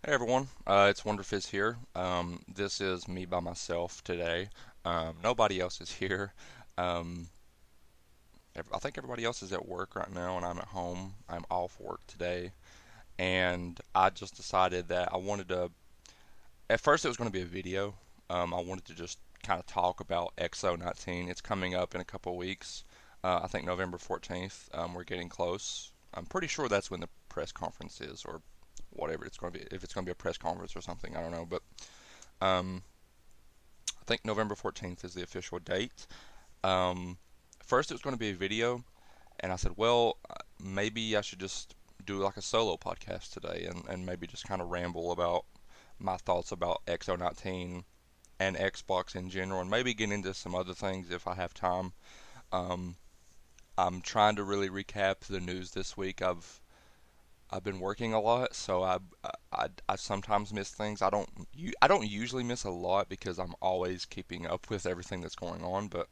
Hey everyone, it's Wunderfizz here. This is me by myself today. Nobody else is here. Um, I think everybody else is at work right now, and I'm at home. I'm off work today, and I just decided that I wanted to. At first, it was going to be a video. I wanted to just kind of talk about X019. It's coming up in a couple of weeks. I think November 14th. We're getting close. I'm pretty sure that's when the press conference is, or whatever it's going to be. If it's going to be a press conference or something, I don't know. But Um, I think November 14th is the official date. Um, First, it was going to be a video, and I said, well, maybe I should just do like a solo podcast today and maybe just kind of ramble about my thoughts about X019 and Xbox in general, and maybe get into some other things if I have time. Um, I'm trying to really recap the news this week. I've been working a lot, so I sometimes miss things. I don't usually miss a lot because I'm always keeping up with everything that's going on, but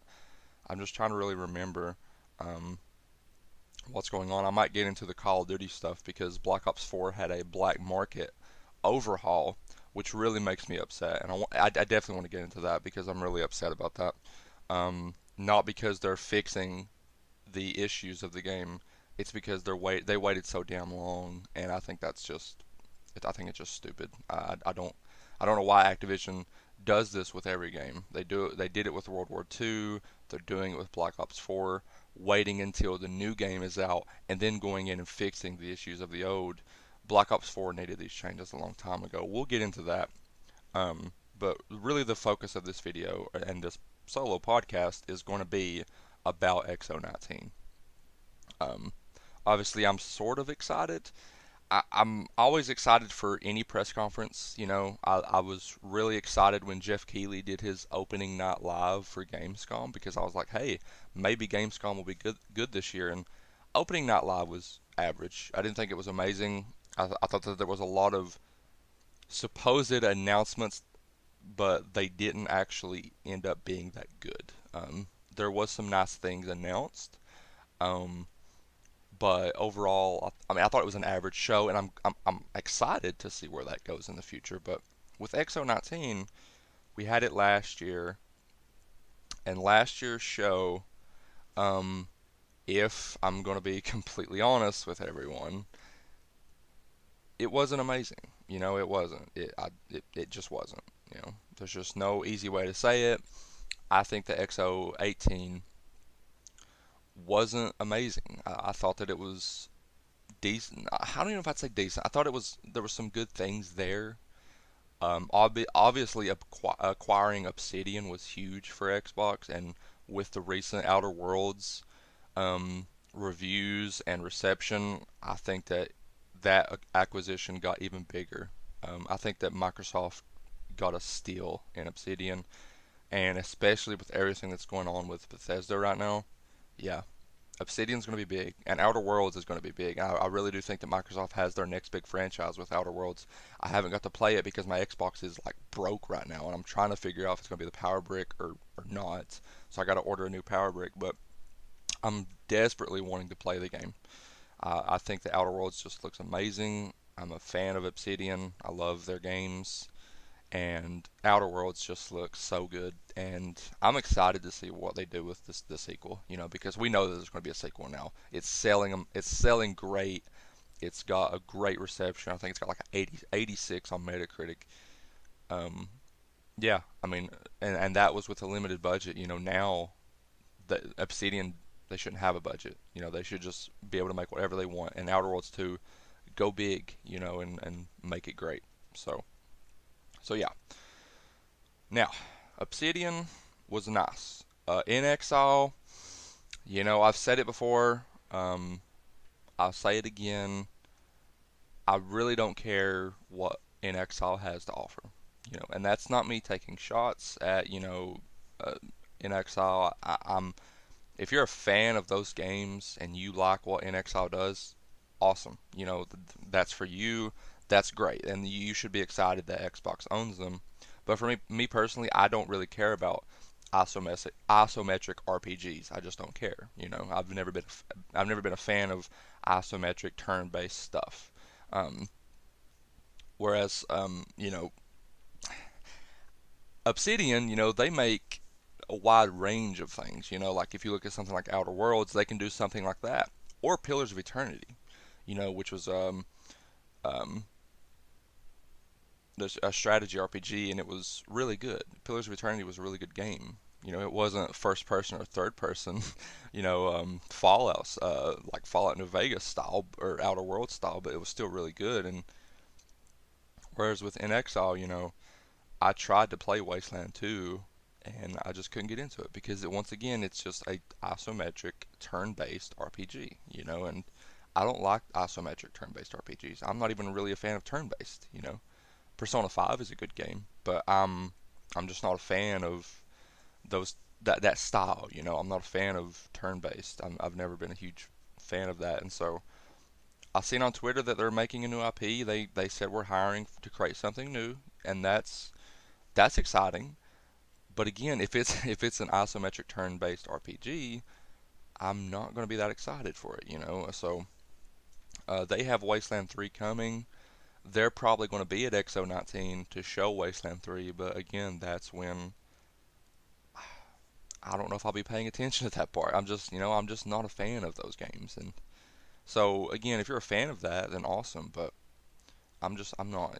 I'm just trying to really remember um, what's going on. I might get into the Call of Duty stuff because Black Ops 4 had a black market overhaul, which really makes me upset, and I definitely want to get into that because I'm really upset about that. Not because they're fixing the issues of the game. It's because they waited so damn long, and I think I think it's just stupid. I don't know why Activision does this with every game. They did it with World War II. They're doing it with Black Ops 4, waiting until the new game is out and then going in and fixing the issues of the old. Black Ops 4 needed these changes a long time ago. We'll get into that. But really, the focus of this video and this solo podcast is going to be about XO19. Um, Obviously, I'm sort of excited. I'm always excited for any press conference. I was really excited when Jeff Keighley did his opening night live for Gamescom because I was like, hey, maybe Gamescom will be good this year. And opening night live was average. I didn't think it was amazing. I thought that there was a lot of supposed announcements, but they didn't actually end up being that good. There was some nice things announced. Um, but overall, I mean, I thought it was an average show, and I'm excited to see where that goes in the future. But with XO19, we had it last year, and last year's show, um, if I'm going to be completely honest with everyone, it wasn't amazing. It wasn't. It just wasn't. There's just no easy way to say it. I think the XO18 wasn't amazing. I thought that it was decent. I don't even know if I'd say decent. I thought there were some good things there. Obviously, acquiring Obsidian was huge for Xbox, and with the recent Outer Worlds reviews and reception, I think that acquisition got even bigger. I think that Microsoft got a steal in Obsidian, and especially with everything that's going on with Bethesda right now, yeah, Obsidian's going to be big, and Outer Worlds is going to be big. I really do think that Microsoft has their next big franchise with Outer Worlds. I haven't got to play it because my Xbox is like broke right now, and I'm trying to figure out if it's going to be the Power Brick or not. So I got to order a new Power Brick, but I'm desperately wanting to play the game. I think the Outer Worlds just looks amazing. I'm a fan of Obsidian. I love their games, and Outer Worlds just looks so good, and I'm excited to see what they do with the sequel. Because we know that there's going to be a sequel now. It's selling them. It's selling great. It's got a great reception. I think it's got like an 86 on Metacritic. Um, yeah, I mean, and that was with a limited budget. Now the Obsidian, they shouldn't have a budget. They should just be able to make whatever they want. And Outer Worlds 2, go big. And make it great. So yeah. Now, Obsidian was nice. In Exile, I've said it before. I'll say it again. I really don't care what In Exile has to offer. And that's not me taking shots at uh, In Exile. I'm If you're a fan of those games and you like what In Exile does, awesome. That's for you. That's great, and you should be excited that Xbox owns them. But for me personally, I don't really care about isometric RPGs. I just don't care. I've never been a fan of isometric turn-based stuff. Um, Whereas, Obsidian, they make a wide range of things. Like if you look at something like Outer Worlds, they can do something like that, or Pillars of Eternity, which was um, a strategy RPG, and it was really good. Pillars of Eternity was a really good game. It wasn't first person or third person, Fallout, like Fallout New Vegas style or Outer Worlds style, but it was still really good. And whereas with In Exile, I tried to play Wasteland 2 and I just couldn't get into it because once again it's just a isometric turn-based RPG, and I don't like isometric turn-based RPGs. I'm not even really a fan of turn-based. Persona 5 is a good game, but I'm just not a fan of those that style. I'm not a fan of turn-based. I've never been a huge fan of that, and so I've seen on Twitter that they're making a new IP. They said we're hiring to create something new, and that's exciting. But again, if it's an isometric turn-based RPG, I'm not going to be that excited for it. So they have Wasteland 3 coming. They're probably going to be at X019 to show Wasteland 3, but again, that's when I don't know if I'll be paying attention to that part. I'm just not a fan of those games. And so again, if you're a fan of that, then awesome, but I'm not.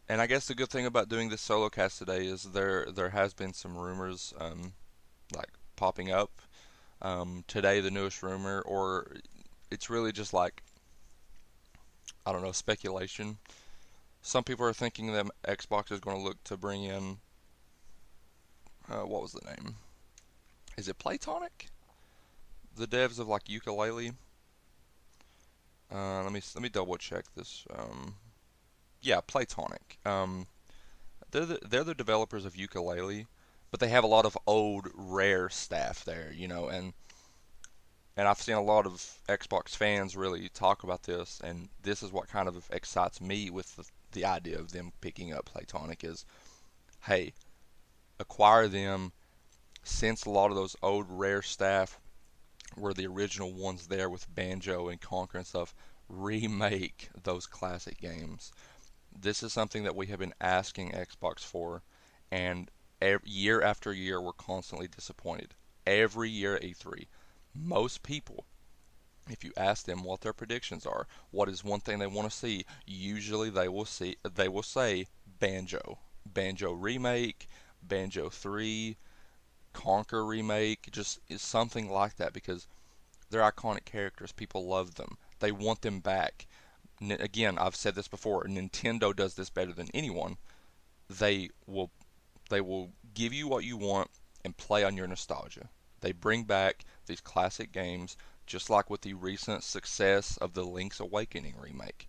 And I guess the good thing about doing this solo cast today is there has been some rumors like popping up. Today the newest rumor, or it's really just like, I don't know, speculation. Some people are thinking that Xbox is going to look to bring in what was the name? Is it Playtonic? The devs of like Ukulele. Let me double check this. Yeah, Playtonic. They're the developers of Ukulele, but they have a lot of old rare staff there, and I've seen a lot of Xbox fans really talk about this, and this is what kind of excites me with the idea of them picking up Playtonic is, hey, acquire them since a lot of those old rare staff were the original ones there with Banjo and Conquer and stuff, remake those classic games. This is something that we have been asking Xbox for, and year after year we're constantly disappointed. Every year at E3, most people, if you ask them what their predictions are, what is one thing they want to see, usually they will say Banjo, Banjo remake, Banjo 3, Conquer remake, just something like that because they're iconic characters. People love them. They want them back. Again, I've said this before. Nintendo does this better than anyone. They will they will give you what you want and play on your nostalgia. They bring back these classic games, just like with the recent success of the Link's Awakening remake.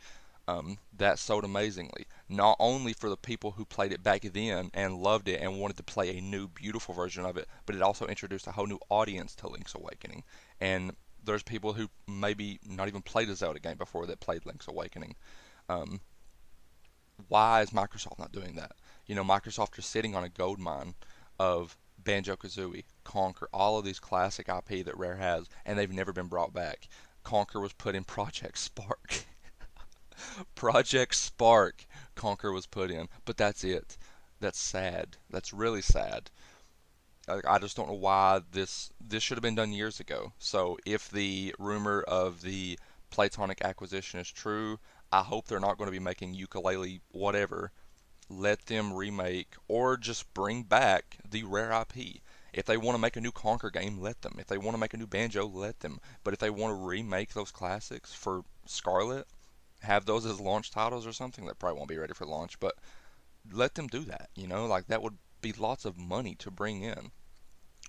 That sold amazingly, not only for the people who played it back then and loved it and wanted to play a new, beautiful version of it, but it also introduced a whole new audience to Link's Awakening. And there's people who maybe not even played a Zelda game before that played Link's Awakening. Um, why is Microsoft not doing that? Microsoft is sitting on a gold mine of Banjo Kazooie, Conquer, all of these classic IP that Rare has, and they've never been brought back. Conquer was put in Project Spark. Project Spark, Conquer was put in, but that's it. That's sad. That's really sad. I just don't know why this should have been done years ago. So if the rumor of the Playtonic acquisition is true, I hope they're not going to be making Ukulele whatever. Let them remake or just bring back the Rare IP. If they want to make a new Conquer game, let them. If they want to make a new Banjo, let them. But if they want to remake those classics for Scarlet, have those as launch titles or something, that probably won't be ready for launch, but let them do that. Like that would be lots of money to bring in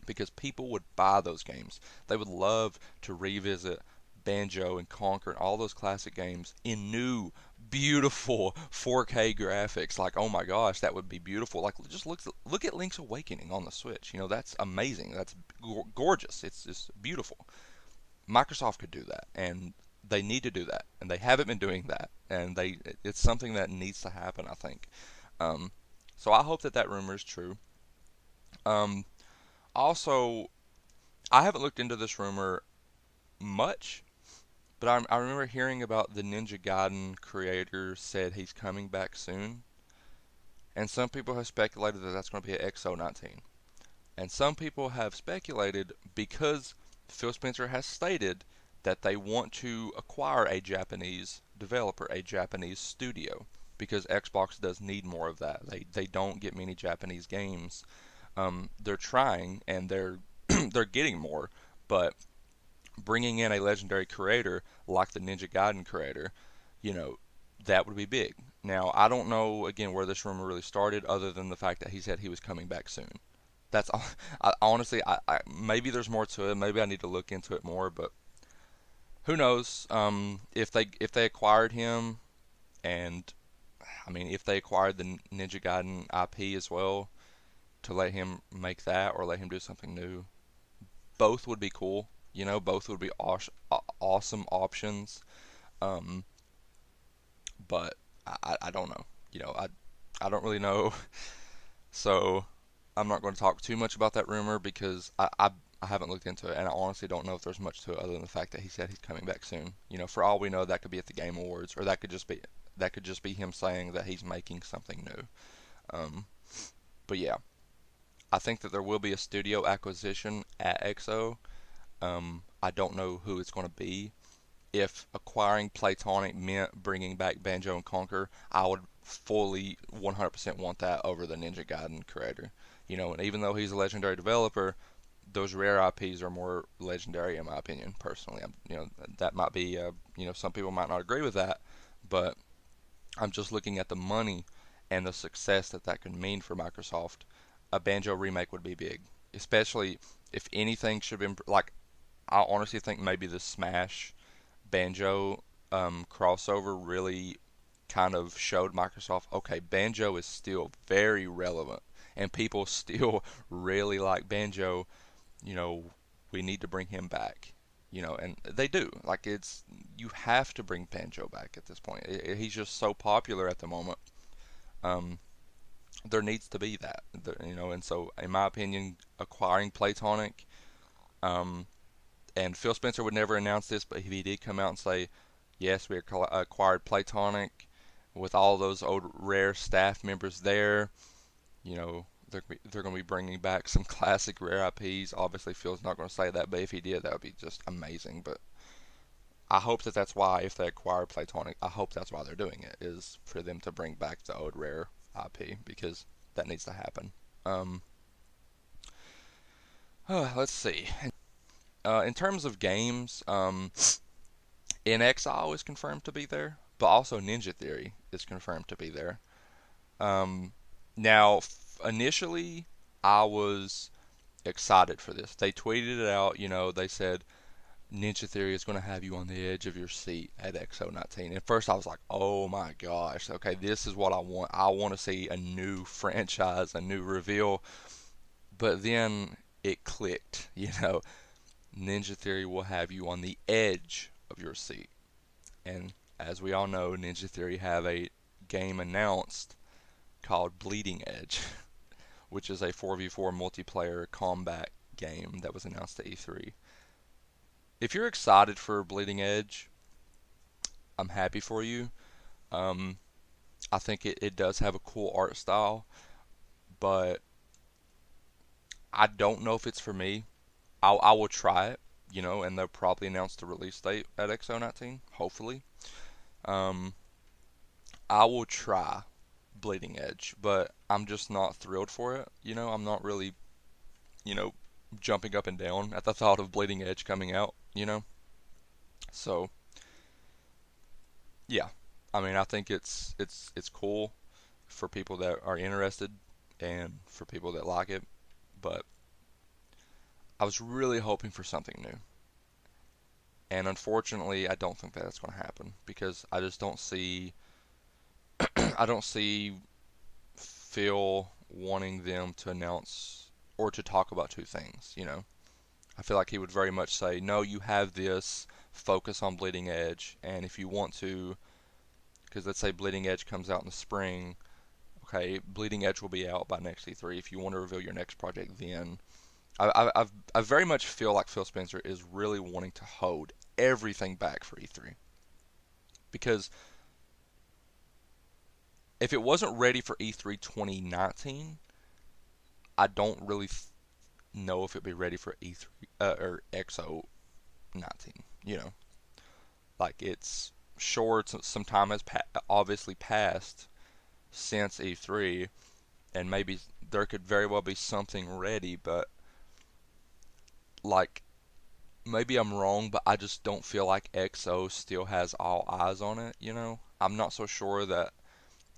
because people would buy those games. They would love to revisit Banjo and Conquer and all those classic games in new, beautiful 4K graphics. Like, oh my gosh, that would be beautiful. Like, just look at Link's Awakening on the Switch. That's amazing. That's gorgeous. It's just beautiful. Microsoft could do that, and they need to do that, and they haven't been doing that, and it's something that needs to happen, I think. Um, so I hope that rumor is true. Um, Also, I haven't looked into this rumor much, But I remember hearing about the Ninja Gaiden creator said he's coming back soon, and some people have speculated that that's going to be an X019. And some people have speculated because Phil Spencer has stated that they want to acquire a Japanese developer, a Japanese studio, because Xbox does need more of that. They don't get many Japanese games. They're trying and they're getting more, but bringing in a legendary creator like the Ninja Gaiden creator, you know, that would be big. Now, I don't know again where this rumor really started, other than the fact that he said he was coming back soon. That's all. Honestly, maybe there's more to it. Maybe I need to look into it more, but who knows? If they acquired him, and I mean, if they acquired the Ninja Gaiden IP as well, to let him make that or let him do something new, both would be cool. Both would be awesome options. Um, but I don't know. I don't really know. So I'm not going to talk too much about that rumor because I haven't looked into it, and I honestly don't know if there's much to it other than the fact that he said he's coming back soon. For all we know, that could be at the Game Awards, or that could just be him saying that he's making something new. Um, but yeah, I think that there will be a studio acquisition at XO. I don't know who it's going to be. If acquiring Playtonic meant bringing back Banjo and Conquer, I would fully 100% want that over the Ninja Gaiden creator. And even though he's a legendary developer, those rare IPs are more legendary in my opinion. Personally, that might be, some people might not agree with that, but I'm just looking at the money and the success that could mean for Microsoft. A Banjo remake would be big, especially if anything should have been like. I honestly think maybe the Smash Banjo crossover really kind of showed Microsoft, okay, Banjo is still very relevant and people still really like Banjo. You know, we need to bring him back. And they do. Like you have to bring Banjo back at this point. He's just so popular at the moment. Um, there needs to be that. And so in my opinion, acquiring Playtonic, um, and Phil Spencer would never announce this, but if he did come out and say, yes, we acquired Playtonic with all those old rare staff members there, they're going to be bringing back some classic rare IPs. Obviously, Phil's not going to say that, but if he did, that would be just amazing. But I hope that that's why, if they acquire Playtonic, I hope that's why they're doing it, is for them to bring back the old rare IP, because that needs to happen. Um, let's see. In terms of games, NXIO is confirmed to be there, but also Ninja Theory is confirmed to be there. Um, Now, initially, I was excited for this. They tweeted it out, they said Ninja Theory is going to have you on the edge of your seat at X019. At first, I was like, oh my gosh, okay, this is what I want. I want to see a new franchise, a new reveal. But then it clicked, Ninja Theory will have you on the edge of your seat. And as we all know, Ninja Theory have a game announced called Bleeding Edge, which is a 4v4 multiplayer combat game that was announced at E3. If you're excited for Bleeding Edge, I'm happy for you. Um, I think it does have a cool art style, but I don't know if it's for me. I will try it, and they'll probably announce the release date at X019, hopefully. Um, I will try Bleeding Edge, but I'm just not thrilled for it. I'm not really, you know, jumping up and down at the thought of Bleeding Edge coming out. So, yeah. I mean, I think it's cool for people that are interested and for people that like it, but I was really hoping for something new. And unfortunately, I don't think that's going to happen because I just don't see I don't see Phil wanting them to announce or to talk about two things. I feel like he would very much say, no, you have this, focus on Bleeding Edge, and if you want to, because let's say Bleeding Edge comes out in the spring, okay, Bleeding Edge will be out by next E3. If you want to reveal your next project then, I very much feel like Phil Spencer is really wanting to hold everything back for E3 because if it wasn't ready for E3 2019, I don't really know if it'd be ready for E3 or X019. You know, like it's sure some time has obviously passed since E3, and maybe there could very well be something ready, but like maybe I'm wrong, but I just don't feel like XO still has all eyes on it. You know, I'm not so sure that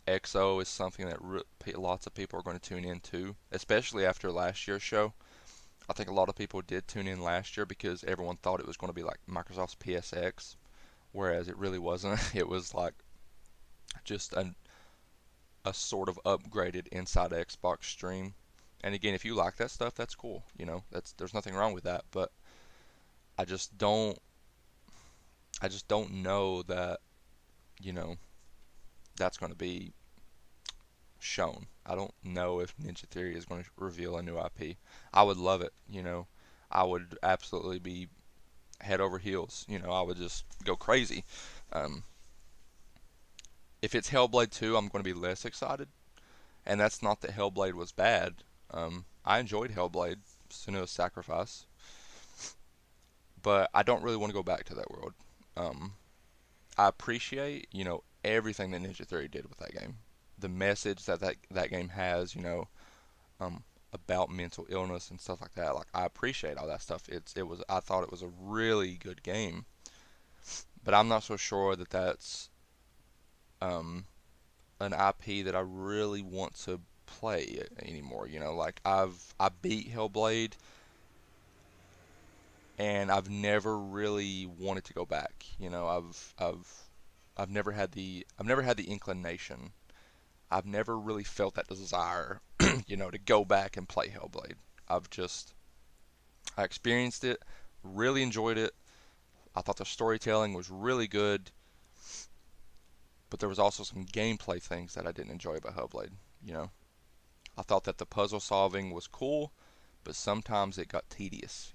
XO is something that lots of people are going to tune into, especially after last year's show. I think a lot of people did tune in last year because everyone thought it was going to be like Microsoft's PSX, whereas it really wasn't. It was like just a sort of upgraded Inside Xbox stream. And again, if you like that stuff, that's cool. You know, there's nothing wrong with that. But I just don't I just don't know that you know that's going to be shown. I don't know if Ninja Theory is going to reveal a new IP. I would love it. You know, I would absolutely be head over heels. You know, I would just go crazy. Um, if it's Hellblade 2, I'm going to be less excited. And that's not that Hellblade was bad. I enjoyed Hellblade, Senua's Sacrifice, but I don't really want to go back to that world. Um, I appreciate, everything that Ninja Theory did with that game. The message that game has, um, about mental illness and stuff like that. Like I appreciate all that stuff. I thought it was a really good game, but I'm not so sure that that's um, an IP that I really want to play anymore. Like I beat Hellblade and I've never really wanted to go back. I've never had the inclination. I've never really felt that desire, to go back and play Hellblade. I experienced it, really enjoyed it. I thought the storytelling was really good, but there was also some gameplay things that I didn't enjoy about Hellblade. You know, I thought that the puzzle solving was cool, but sometimes it got tedious.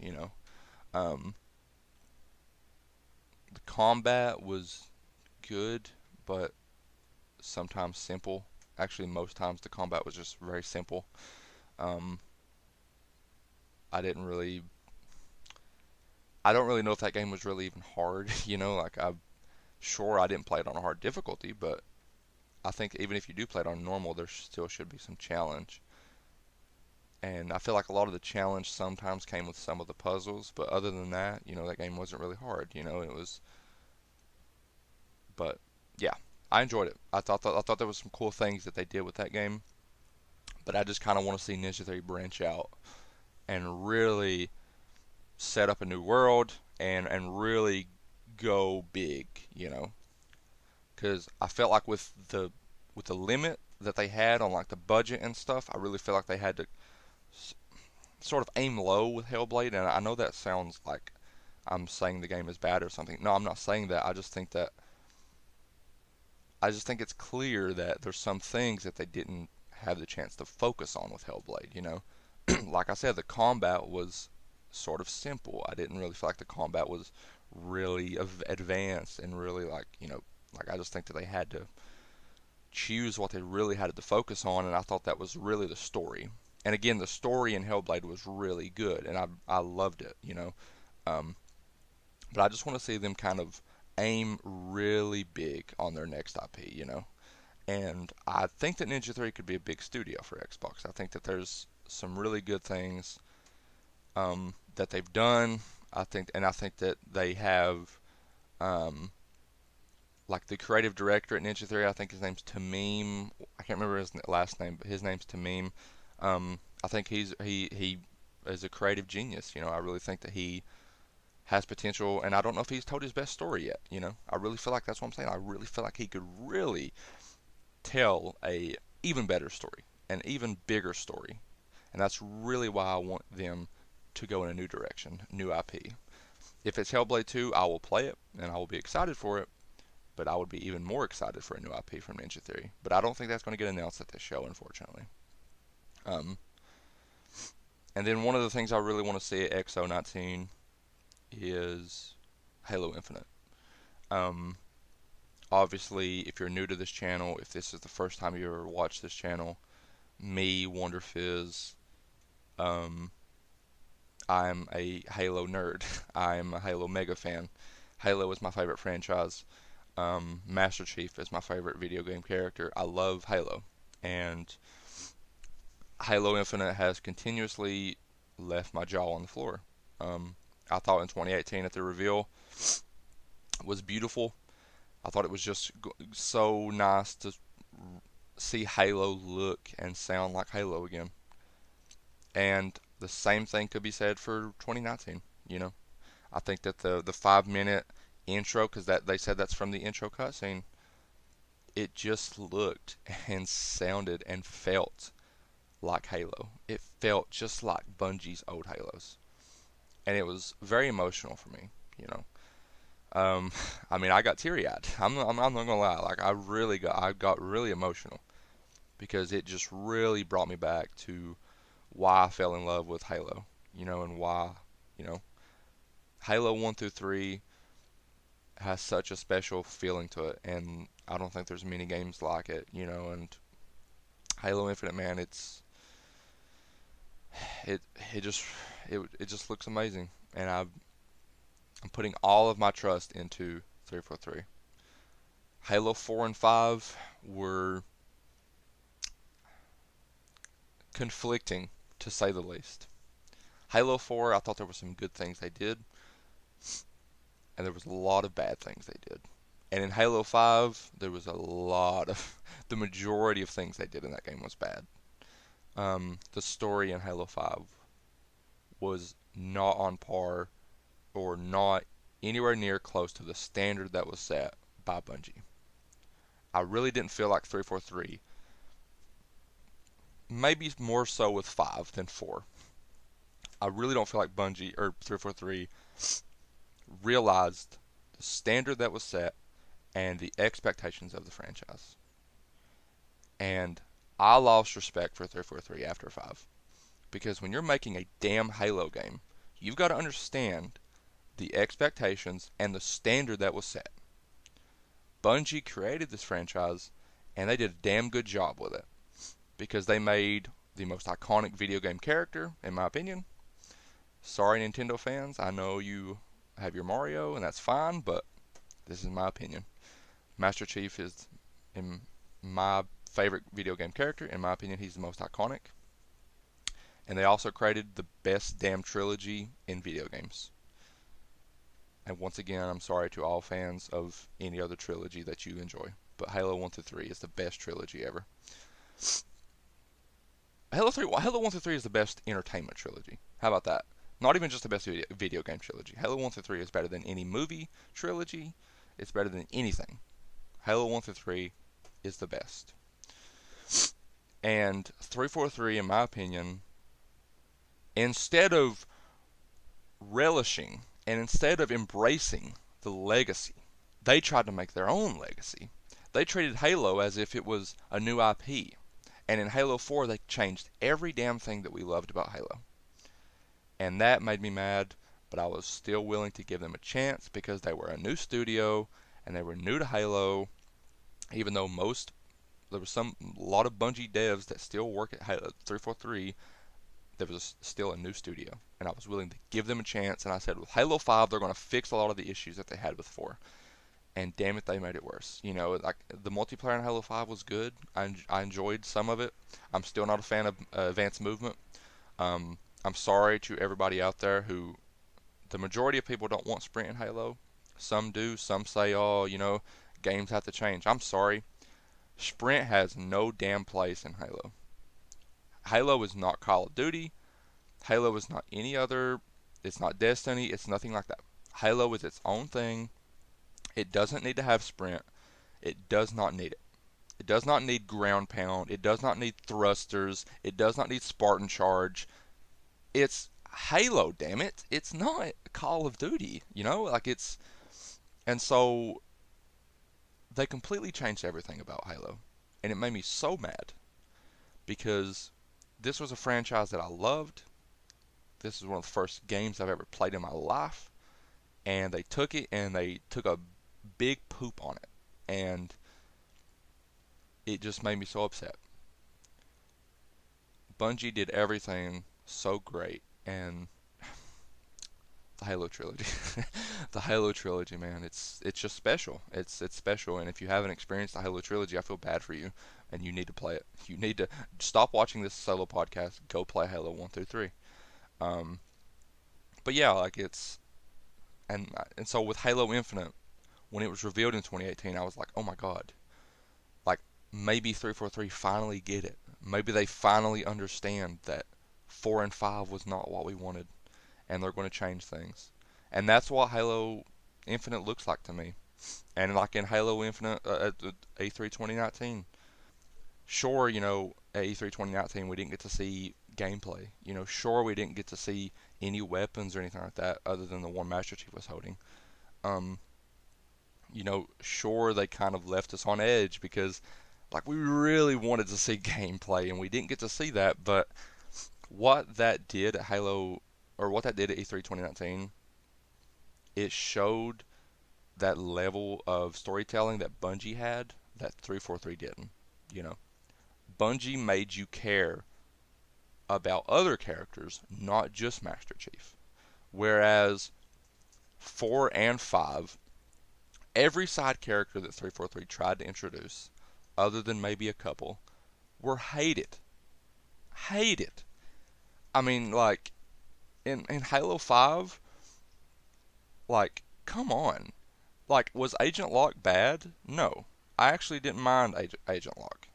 Um, the combat was good, but sometimes simple. Actually, most times the combat was just very simple. Um, I didn't really, I don't really know if that game was really even hard. Like I didn't play it on a hard difficulty, but I think even if you do play it on normal, there still should be some challenge. And I feel like a lot of the challenge sometimes came with some of the puzzles, but other than that, that game wasn't really hard. It was, but yeah, I enjoyed it. I thought there was some cool things that they did with that game, but I just kind of want to see Ninja Theory branch out and really set up a new world and really go big. Because I felt like with the limit that they had on like the budget and stuff, I really feel like they had to sort of aim low with Hellblade. And I know that sounds like I'm saying the game is bad or something. No, I'm not saying that. I just think it's clear that there's some things that they didn't have the chance to focus on with Hellblade. Like I said, the combat was sort of simple. I didn't really feel like the combat was really advanced and really like I just think that they had to choose what they really had to focus on, and I thought that was really the story. And again, the story in Hellblade was really good, and I loved it. Um, but I just want to see them kind of aim really big on their next IP. And I think that Ninja Theory could be a big studio for Xbox. I think that there's some really good things that they've done. I think that they have um, like the creative director at Ninja Theory. I think his name's Tamim. I can't remember his last name, but his name's Tamim. I think he is a creative genius. I really think that he has potential, and I don't know if he's told his best story yet. I really feel like that's what I'm saying. I really feel like he could really tell a even better story, an even bigger story, and that's really why I want them to go in a new direction, new IP. If it's Hellblade 2, I will play it and I will be excited for it, but I would be even more excited for a new IP from Ninja Theory. But I don't think that's going to get announced at this show, unfortunately. Um, and then one of the things I really want to see at X019 is Halo Infinite. Um, Obviously, if you're new to this channel, if this is the first time you ever watched this channel, me, Wunderfizz, um, I'm a Halo nerd. I'm a Halo mega fan. Halo is my favorite franchise. Master Chief is my favorite video game character. I love Halo. And Halo Infinite has continuously left my jaw on the floor. I thought in 2018 at the reveal was beautiful. I thought it was just so nice to see Halo look and sound like Halo again. And the same thing could be said for 2019. You know, I think that the 5 minute intro, because that they said that's from the intro cutscene, it just looked and sounded and felt like Halo. It felt just like Bungie's old Halos, and it was very emotional for me. You know, um, I mean, I got teary eyed. I'm not gonna lie. Like I got really emotional because it just really brought me back to why I fell in love with Halo. You know, and why you know Halo 1 through 3 has such a special feeling to it, and I don't think there's many games like it. You know, and Halo Infinite, man, it it just it just looks amazing, and I'm putting all of my trust into 343. Halo 4 and 5 were conflicting, to say the least. Halo 4, I thought there were some good things they did, and there was a lot of bad things they did. And in Halo 5, there was a lot of, the majority of things they did in that game was bad. The story in Halo 5 was not on par or not anywhere near close to the standard that was set by Bungie. I really didn't feel like 343, maybe more so with 5 than 4. I really don't feel like Bungie or 343 realized the standard that was set and the expectations of the franchise. And I lost respect for 343 after 5 because when you're making a damn Halo game, you've got to understand the expectations and the standard that was set. Bungie created this franchise and they did a damn good job with it because they made the most iconic video game character, in my opinion. Sorry, Nintendo fans, I know you have your Mario and that's fine, but this is my opinion. Master Chief is in my favorite video game character. In my opinion, he's the most iconic. And they also created the best damn trilogy in video games. And once again, I'm sorry to all fans of any other trilogy that you enjoy, but Halo 1 through 3 is the best trilogy ever. Halo 1 through 3 is the best entertainment trilogy. How about that? Not even just the best video game trilogy. Halo 1 through 3 is better than any movie trilogy. It's better than anything. Halo 1 through 3 is the best. And 343, in my opinion, instead of relishing and instead of embracing the legacy, they tried to make their own legacy. They treated Halo as if it was a new IP. And in Halo 4, they changed every damn thing that we loved about Halo. And that made me mad, but I was still willing to give them a chance because they were a new studio and they were new to Halo, even though there was a lot of Bungie devs that still work at Halo 343. There was still a new studio, and I was willing to give them a chance. And I said, with Halo 5, they're going to fix a lot of the issues that they had with 4. And damn it, they made it worse. You know, like the multiplayer in Halo 5 was good. I enjoyed some of it. I'm still not a fan of advanced movement. I'm sorry to everybody out there who, the majority of people don't want sprint in Halo. Some do. Some say, oh, you know, games have to change. I'm sorry. Sprint has no damn place in Halo. Halo is not Call of Duty. Halo is not any other. It's not Destiny. It's nothing like that. Halo is its own thing. It doesn't need to have sprint. It does not need it. It does not need ground pound. It does not need thrusters. It does not need Spartan charge. It's Halo, damn it. It's not Call of Duty, you know? Like it's and so they completely changed everything about Halo. And it made me so mad because this was a franchise that I loved. This is one of the first games I've ever played in my life. and they took it and they took a big poop on it, and it just made me so upset. Bungie did everything so great, and the Halo trilogy, the Halo trilogy, man, it's just special. It's special, and if you haven't experienced the Halo trilogy, I feel bad for you, and you need to play it. You need to stop watching this solo podcast. Go play Halo 1 through 3. Um, but yeah, like and so with Halo Infinite, when it was revealed in 2018, I was like, oh my god, like maybe 343 finally get it. Maybe they finally understand that 4 and 5 was not what we wanted, and they're going to change things. And that's what Halo Infinite looks like to me. And like in Halo Infinite at E3 2019, sure, at E3 2019 we didn't get to see gameplay. Sure we didn't get to see any weapons or anything like that other than the one Master Chief was holding. Um, sure they kind of left us on edge because like we really wanted to see gameplay and we didn't get to see that, but what that did at Halo or what that did at E3 2019, it showed that level of storytelling that Bungie had that 343 didn't. You know, Bungie made you care about other characters, not just Master Chief. Whereas 4 and 5, every side character that 343 tried to introduce, other than maybe a couple, were hated. Hated. I mean, like, in Halo 5, like, come on. Like, was Agent Locke bad? No. I actually didn't mind Agent Locke.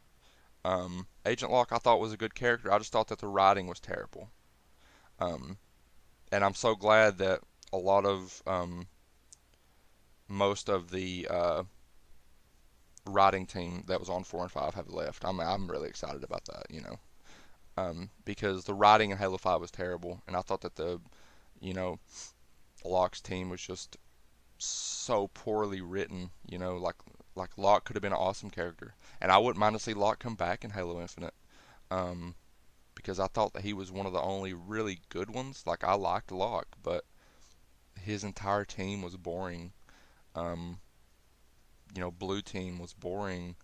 Agent Locke I thought was a good character. I just thought that the writing was terrible. Um, and I'm so glad that a lot of most of the writing team that was on 4 and 5 have left. I'm really excited about that. Because the writing in Halo 5 was terrible, and I thought that the you know Locke's team was just so poorly written. Like Locke could have been an awesome character, and I wouldn't mind to see Locke come back in Halo Infinite. Um, because I thought that he was one of the only really good ones. Like I liked Locke, but his entire team was boring. Um, Blue Team was boring.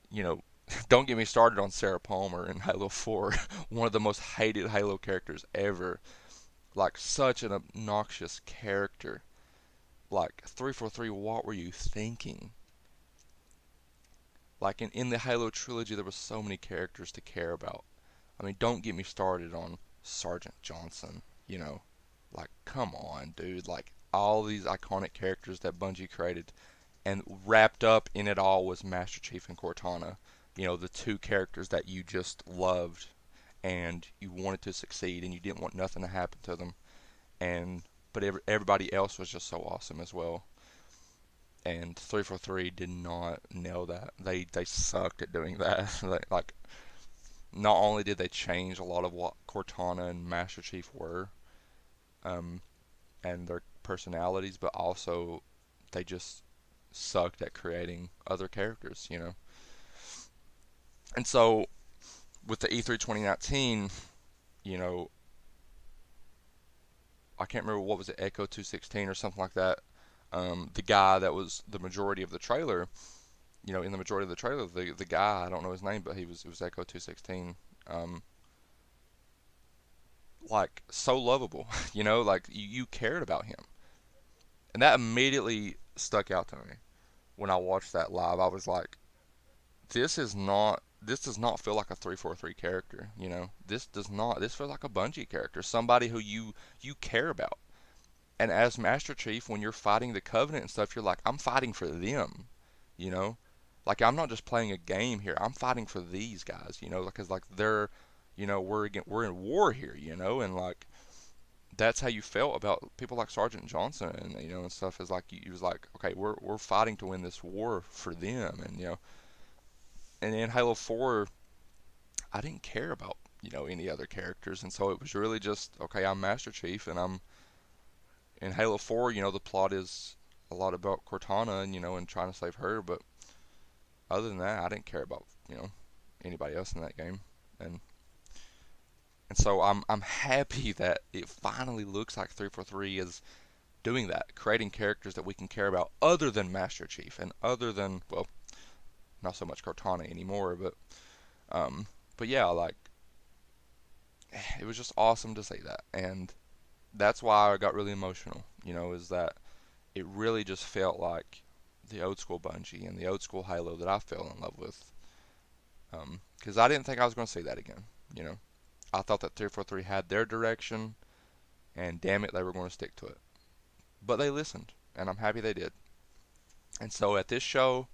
You know, don't get me started on Sarah Palmer in Halo 4, one of the most hated Halo characters ever. Like such an obnoxious character. Like 343, what were you thinking? Like in the Halo trilogy, there were so many characters to care about. I mean, don't get me started on Sergeant Johnson. Like come on, dude. Like all these iconic characters that Bungie created, and wrapped up in it all was Master Chief and Cortana. The two characters that you just loved and you wanted to succeed and you didn't want nothing to happen to them. And but everybody else was just so awesome as well. And 343 did not nail that. They sucked at doing that. Like not only did they change a lot of what Cortana and Master Chief were, um, and their personalities, but also they just sucked at creating other characters. And so with the E3 2019, you know, I can't remember what was it, Echo 216 or something like that. The guy that was the majority of the trailer, in the majority of the trailer, the guy, I don't know his name, but it was Echo 216. Like so lovable, like you cared about him, and that immediately stuck out to me when I watched that live. I was like, this does not feel like a 343 character. This feels like a Bungie character, somebody who you care about. And as Master Chief, when you're fighting the Covenant and stuff, you're like, I'm fighting for them, you know? Like, I'm not just playing a game here. I'm fighting for these guys, because, like, they're, we're in war here, and, like, that's how you felt about people like Sergeant Johnson and stuff is like, you was like, okay, we're fighting to win this war for them. And in Halo 4, I didn't care about, any other characters. And so it was really just, okay, I'm Master Chief and I'm in Halo 4, the plot is a lot about Cortana and trying to save her, but other than that, I didn't care about, anybody else in that game. And and so I'm happy that it finally looks like 343 is doing that, creating characters that we can care about other than Master Chief and other than, well, not so much Cortana anymore, um, but yeah, like it was just awesome to see that, and that's why I got really emotional. Is that it really just felt like the old school Bungie and the old school Halo that I fell in love with. Because I didn't think I was going to see that again. You know, I thought that 343 had their direction, and damn it, they were going to stick to it. But they listened, and I'm happy they did. And so at this show,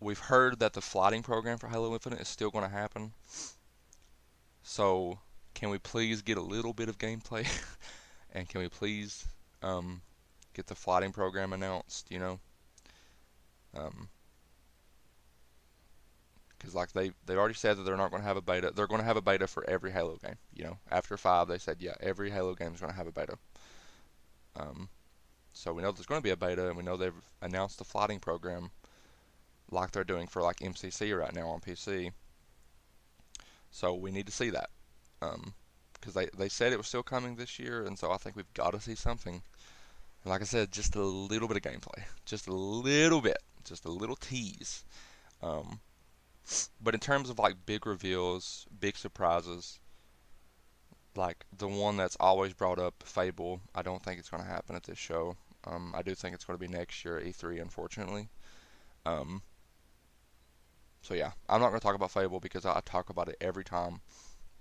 we've heard that the flighting program for Halo Infinite is still going to happen. So can we please get a little bit of gameplay? And can we please um, get the flighting program announced? Um, because like they've already said that they're not going to have a beta. They're going to have a beta for every Halo game. After 5, they said yeah, every Halo game is going to have a beta. Um, so we know there's going to be a beta, and we know they've announced the flighting program like they're doing for like MCC right now on PC. So we need to see that. Because they said it was still coming this year, and so I think we've got to see something. And like I said, just a little bit of gameplay, just a little bit, just a little tease. Um, but in terms of like big reveals, big surprises, like the one that's always brought up, Fable, I don't think it's going to happen at this show. I do think it's going to be next year at E3, unfortunately. Um, so yeah, I'm not going to talk about Fable because I talk about it every time.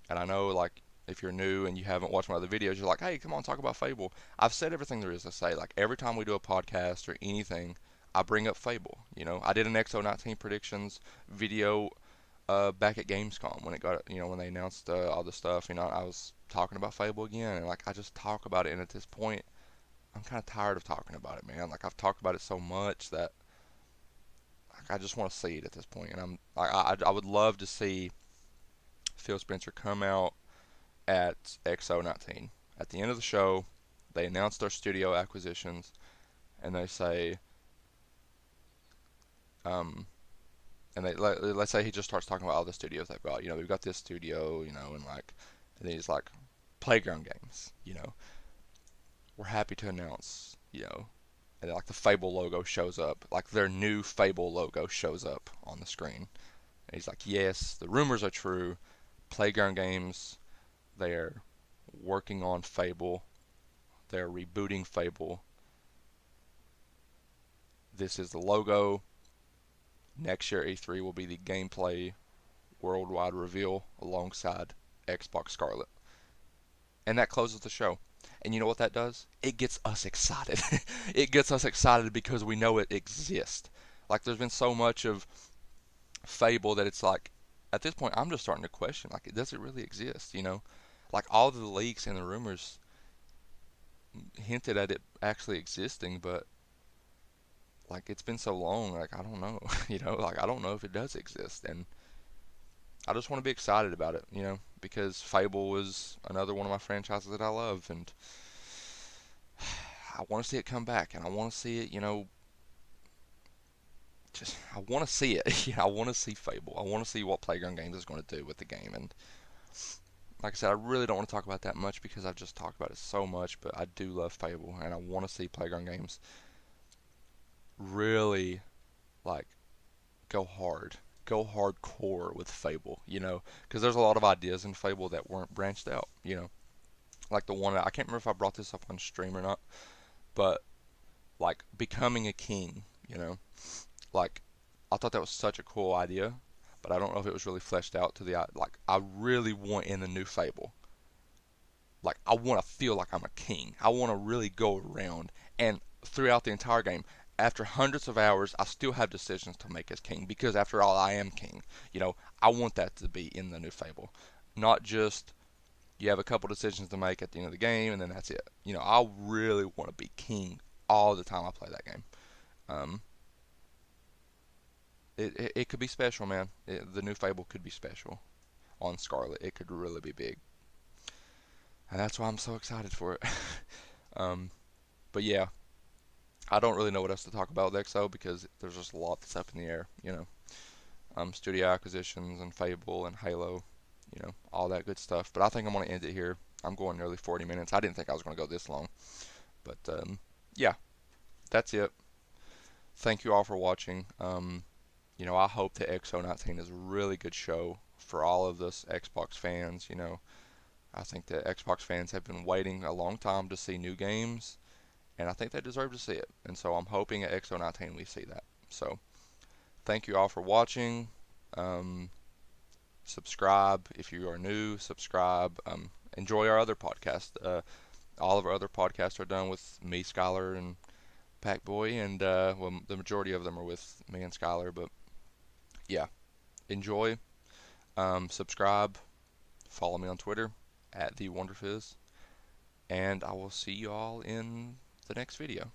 And I know, like, if you're new and you haven't watched my other videos, you're like, hey, come on, talk about Fable. I've said everything there is to say. Like, every time we do a podcast or anything, I bring up Fable. I did an X019 predictions video back at Gamescom when it got, when they announced all the stuff. I was talking about Fable again, and like, I just talk about it. And at this point, I'm kind of tired of talking about it, man. Like, I've talked about it so much that like, I just want to see it at this point. And I would love to see Phil Spencer come out at X019. At the end of the show, they announce their studio acquisitions, and they say, um, and let's say he just starts talking about all the studios they've got. We've got this studio, and like, and then he's like, Playground Games, we're happy to announce, and then, like the Fable logo shows up, like their new Fable logo shows up on the screen, and he's like, yes, the rumors are true. Playground Games, they're working on Fable. They're rebooting Fable. This is the logo. Next year, E3 will be the gameplay worldwide reveal alongside Xbox Scarlet. And that closes the show. And you know what that does? It gets us excited. It gets us excited because we know it exists. Like, there's been so much of Fable that it's like, at this point, I'm just starting to question, like, does it really exist? Like, all the leaks and the rumors hinted at it actually existing, but like it's been so long, like I don't know, like I don't know if it does exist, and I just want to be excited about it, because Fable is another one of my franchises that I love, and I want to see it come back, and I want to see it, just I want to see it. I want to see Fable. I want to see what Playground Games is going to do with the game, and like I said, I really don't want to talk about that much because I've just talked about it so much, but I do love Fable, and I want to see Playground Games really like go hardcore with Fable, because there's a lot of ideas in Fable that weren't branched out, like the one I can't remember if I brought this up on stream or not, but like becoming a king, like I thought that was such a cool idea, but I don't know if it was really fleshed out to the like I really want in the new Fable. Like I want to feel like I'm a king. I want to really go around and throughout the entire game, after hundreds of hours, I still have decisions to make as king because after all, I am king. I want that to be in the new Fable, not just you have a couple decisions to make at the end of the game and then that's it. I really want to be king all the time I play that game. Um, it could be special, man. The new Fable could be special on Scarlet. It could really be big, and that's why I'm so excited for it. um, but yeah, I don't really know what else to talk about with XO because there's just a lot that's up in the air, studio acquisitions and Fable and Halo, all that good stuff. But I think I'm going to end it here. I'm going nearly 40 minutes. I didn't think I was going to go this long. But yeah, that's it. Thank you all for watching. I hope that X019 is a really good show for all of us Xbox fans. I think that Xbox fans have been waiting a long time to see new games, and I think they deserve to see it. And so I'm hoping at X019 we see that. So thank you all for watching. Um, Subscribe if you are new. Subscribe. Enjoy our other podcasts. All of our other podcasts are done with me, Skylar, and Packboy, and well, the majority of them are with me and Skylar. But yeah, enjoy. Subscribe. Follow me on Twitter at the Wunderfizz, and I will see you all in the next video.